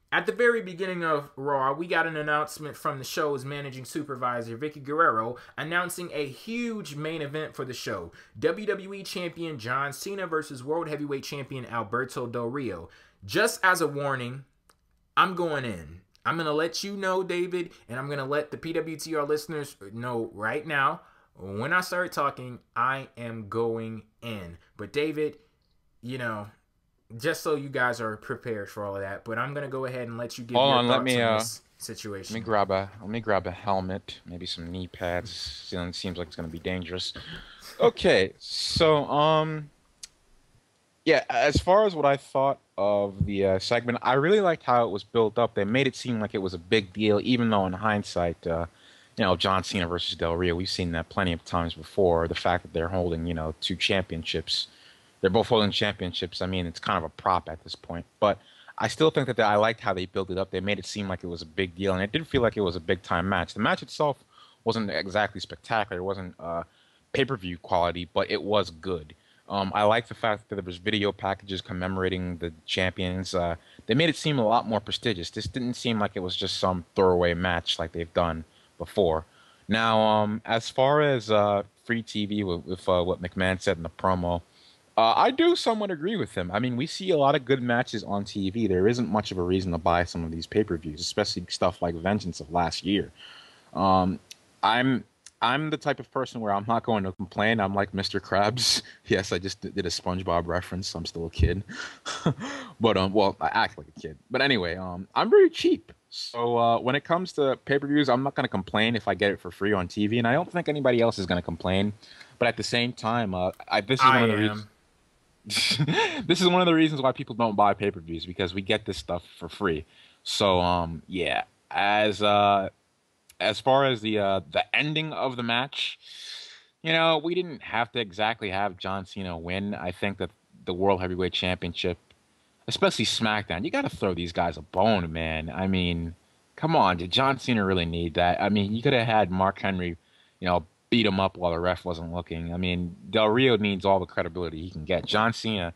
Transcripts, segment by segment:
At the very beginning of Raw, we got an announcement from the show's managing supervisor, Vickie Guerrero, announcing a huge main event for the show. WWE Champion John Cena versus World Heavyweight Champion Alberto Del Rio. Just as a warning, I'm going in. I'm going to let you know, David, and I'm going to let the PWTR listeners know right now. When I start talking, I am going in. But David, you know, just so you guys are prepared for all of that, but I'm gonna go ahead and let you give Hold your on, let thoughts me on this let me situation. grab a helmet, maybe some knee pads. Seems like it's gonna be dangerous. Okay, so yeah, as far as what I thought of the segment, I really liked how it was built up. They made it seem like it was a big deal, even though in hindsight, John Cena versus Del Rio, we've seen that plenty of times before. The fact that they're holding, two championships, they're both holding championships. I mean, it's kind of a prop at this point, but I still think that I liked how they built it up. They made it seem like it was a big deal, and it did feel like it was a big time match. The match itself wasn't exactly spectacular. It wasn't pay-per-view quality, but it was good. I like the fact that there was video packages commemorating the champions. They made it seem a lot more prestigious. This didn't seem like it was just some throwaway match like they've done before. Now, as far as free TV with what McMahon said in the promo, I do somewhat agree with him. I mean, we see a lot of good matches on TV. There isn't much of a reason to buy some of these pay-per-views, especially stuff like Vengeance of last year. Um, I'm I'm the type of person where I'm not going to complain. I'm like Mr. Krabs. Yes, I just did a SpongeBob reference. I'm still a kid, but well, I act like a kid. But anyway, I'm very cheap. So when it comes to pay-per-views, I'm not going to complain if I get it for free on TV, and I don't think anybody else is going to complain. But at the same time, this is I one of the reasons. am. This is one of the reasons why people don't buy pay-per-views because we get this stuff for free. So yeah, as far as the ending of the match, we didn't have to exactly have John Cena win. I think that the World Heavyweight Championship, especially SmackDown, you got to throw these guys a bone, man. I mean, come on, did John Cena really need that? I mean, you could have had Mark Henry, beat him up while the ref wasn't looking. I mean, Del Rio needs all the credibility he can get. John Cena,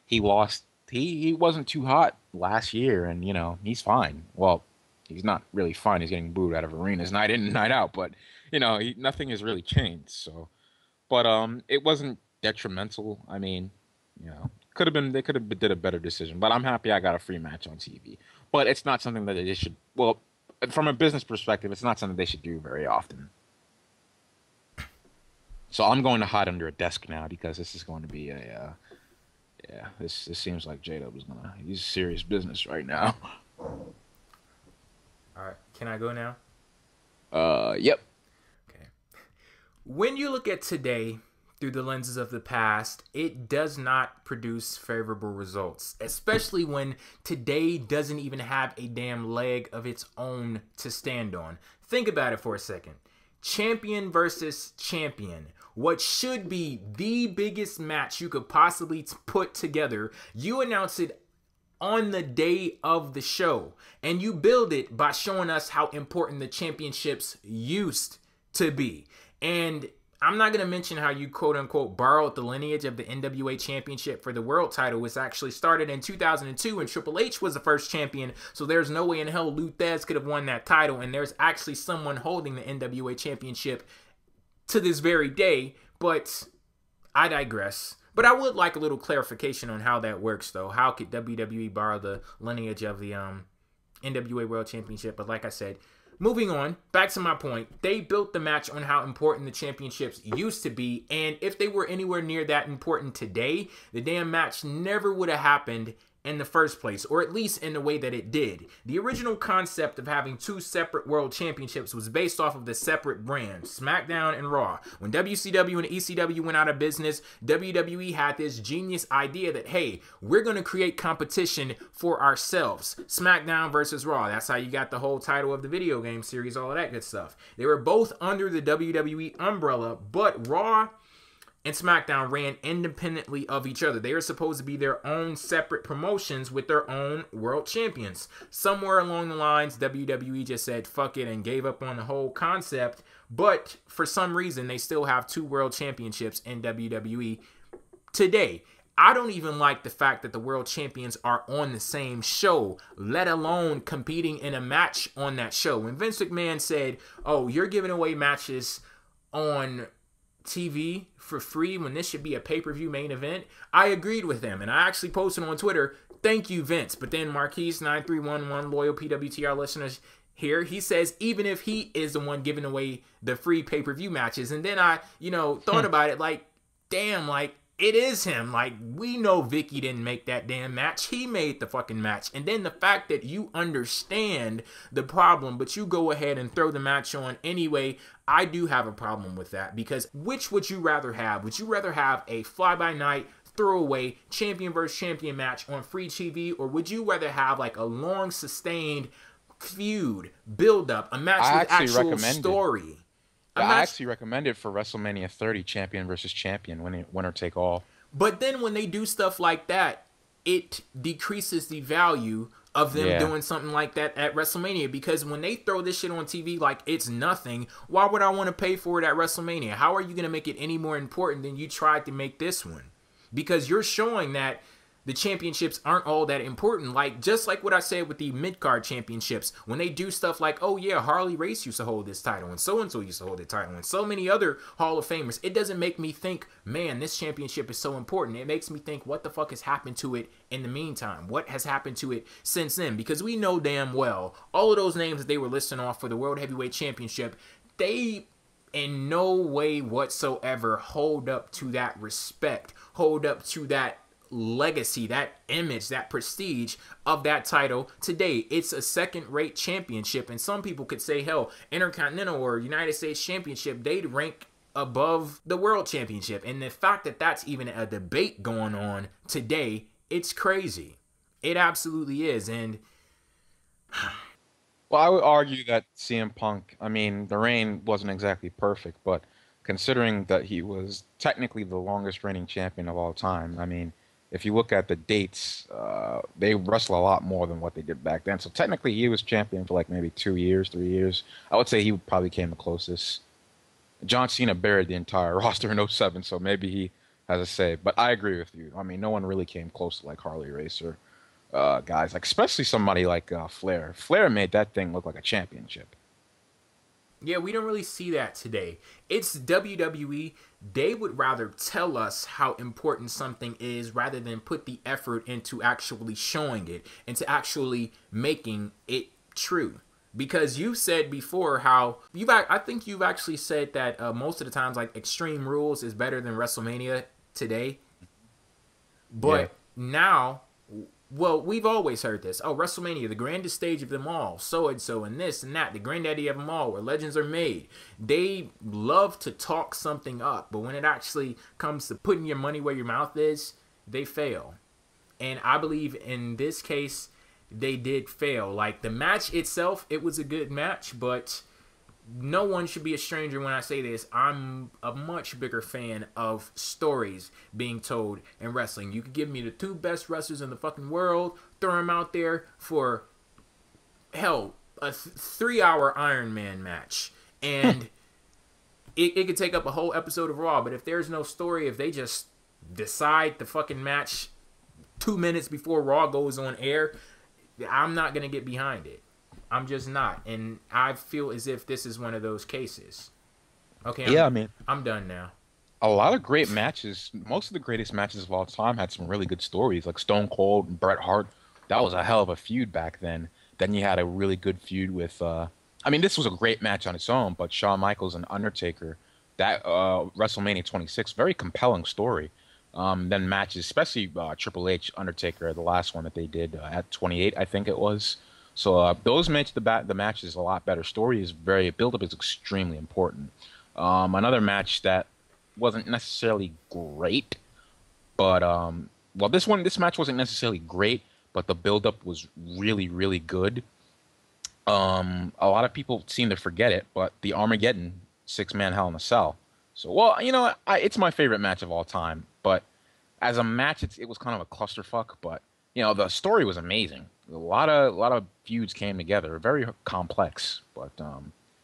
he lost. He wasn't too hot last year, and he's fine. Well, he's not really fine. He's getting booed out of arenas night in and night out, but nothing has really changed. So, but it wasn't detrimental. I mean, could have been they could have did a better decision. But I'm happy I got a free match on TV. But it's not something that they should. Well, from a business perspective, it's not something they should do very often. So I'm going to hide under a desk now because this is going to be yeah. This seems like J-Dub is he's serious business right now. All right, can I go now? Yep. Okay. When you look at today through the lenses of the past, it does not produce favorable results, especially when today doesn't even have a damn leg of its own to stand on. Think about it for a second. Champion versus champion. What should be the biggest match you could possibly put together, you announce it on the day of the show, and you build it by showing us how important the championships used to be. And I'm not going to mention how you quote unquote borrowed the lineage of the NWA championship for the world title, which actually started in 2002 and Triple H was the first champion. So there's no way in hell Lou Thesz could have won that title. And there's actually someone holding the NWA championship to this very day, but I digress. But I would like a little clarification on how that works, though. How could WWE borrow the lineage of the NWA World Championship? But like I said, moving on, back to my point, they built the match on how important the championships used to be, and if they were anywhere near that important today, the damn match never would have happened in the first place, or at least in the way that it did. The original concept of having two separate world championships was based off of the separate brands, SmackDown and Raw. When WCW and ECW went out of business, WWE had this genius idea that, hey, we're going to create competition for ourselves. SmackDown versus Raw. That's how you got the whole title of the video game series, all of that good stuff. They were both under the WWE umbrella, but Raw and SmackDown ran independently of each other. They were supposed to be their own separate promotions with their own world champions. Somewhere along the lines, WWE just said fuck it and gave up on the whole concept. But for some reason, they still have two world championships in WWE today. I don't even like the fact that the world champions are on the same show, let alone competing in a match on that show. When Vince McMahon said, oh, you're giving away matches on TV for free when this should be a pay-per-view main event, I agreed with him. And I actually posted on Twitter, thank you, Vince. But then Marquise9311, loyal PWTR listeners here, he says even if he is the one giving away the free pay-per-view matches. And then I, thought about it like, damn, like, it is him. Like, we know Vickie didn't make that damn match. He made the fucking match. And then the fact that you understand the problem, but you go ahead and throw the match on anyway, I do have a problem with that. Because which would you rather have? Would you rather have a fly-by-night, throwaway, champion versus champion match on free TV? Or would you rather have, like, a long, sustained feud, build-up, a match with actual story? I actually recommend it for WrestleMania 30, champion versus champion, winner take all. But then when they do stuff like that, it decreases the value of them doing something like that at WrestleMania. Because when they throw this shit on TV like it's nothing, why would I want to pay for it at WrestleMania? How are you going to make it any more important than you tried to make this one? Because you're showing that the championships aren't all that important. Like, just like what I said with the mid-card championships, when they do stuff like, oh yeah, Harley Race used to hold this title, and so-and-so used to hold the title, and so many other Hall of Famers, it doesn't make me think, man, this championship is so important. It makes me think, what the fuck has happened to it in the meantime? What has happened to it since then? Because we know damn well, all of those names that they were listing off for the World Heavyweight Championship, they in no way whatsoever hold up to that respect, hold up to that legacy, that image, that prestige of that title today. It's a second-rate championship, and some people could say, hell, Intercontinental or United States Championship, they'd rank above the World Championship. And the fact that that's even a debate going on today, it's crazy. It absolutely is. And well, I would argue that CM Punk, I mean, the reign wasn't exactly perfect, but considering that he was technically the longest reigning champion of all time, I mean, if you look at the dates, they wrestle a lot more than what they did back then. So technically, he was champion for like maybe 2 years, 3 years. I would say he probably came the closest. John Cena buried the entire roster in '07, so maybe he has a say. But I agree with you. I mean, no one really came close to like Harley Race or guys, like especially somebody like Flair. Flair made that thing look like a championship. Yeah, we don't really see that today. It's WWE. They would rather tell us how important something is rather than put the effort into actually showing it, into actually making it true. Because you said before how I think you've actually said that most of the times like Extreme Rules is better than WrestleMania today. But now, well, we've always heard this. Oh, WrestleMania, the grandest stage of them all. So-and-so and this and that. The granddaddy of them all, where legends are made. They love to talk something up. But when it actually comes to putting your money where your mouth is, they fail. And I believe in this case, they did fail. Like, the match itself, it was a good match. But no one should be a stranger when I say this. I'm a much bigger fan of stories being told in wrestling. You could give me the two best wrestlers in the fucking world, throw them out there for, hell, a 3-hour Iron Man match. And it could take up a whole episode of Raw. But if there's no story, if they just decide the fucking match 2 minutes before Raw goes on air, I'm not going to get behind it. I'm just not. And I feel as if this is one of those cases. Okay, I'm done now. A lot of great matches. Most of the greatest matches of all time had some really good stories, like Stone Cold and Bret Hart. That was a hell of a feud back then. Then you had a really good feud with, this was a great match on its own, but Shawn Michaels and Undertaker, that WrestleMania 26, very compelling story. Then matches, especially Triple H, Undertaker, the last one that they did at 28, I think it was. So those match the match is a lot better. Story is build-up is extremely important. Another match that wasn't necessarily great, but this match wasn't necessarily great, but the build-up was really, really good. A lot of people seem to forget it, but the Armageddon 6-man Hell in a Cell. So, it's my favorite match of all time, but as a match, it was kind of a clusterfuck, but the story was amazing. A lot of feuds came together, very complex. But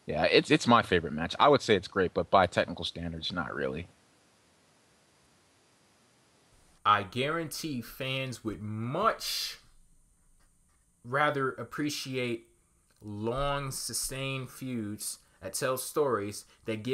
it's my favorite match. I would say it's great, but by technical standards, not really. I guarantee fans would much rather appreciate long, sustained feuds that tell stories, that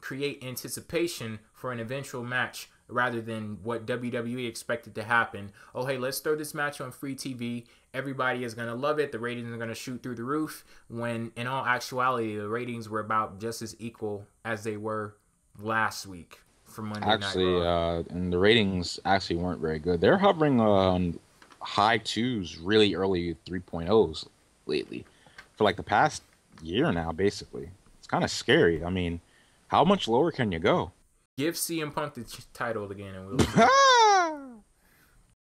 create anticipation for an eventual match, rather than what WWE expected to happen. Oh, hey, let's throw this match on free TV. Everybody is going to love it. The ratings are going to shoot through the roof. When in all actuality, the ratings were about just as equal as they were last week for Monday Night Raw. And the ratings actually weren't very good. They're hovering on high 2s, really early 3.0s lately for like the past year now, basically. It's kind of scary. I mean, how much lower can you go? Give CM Punk the title again, and we'll see.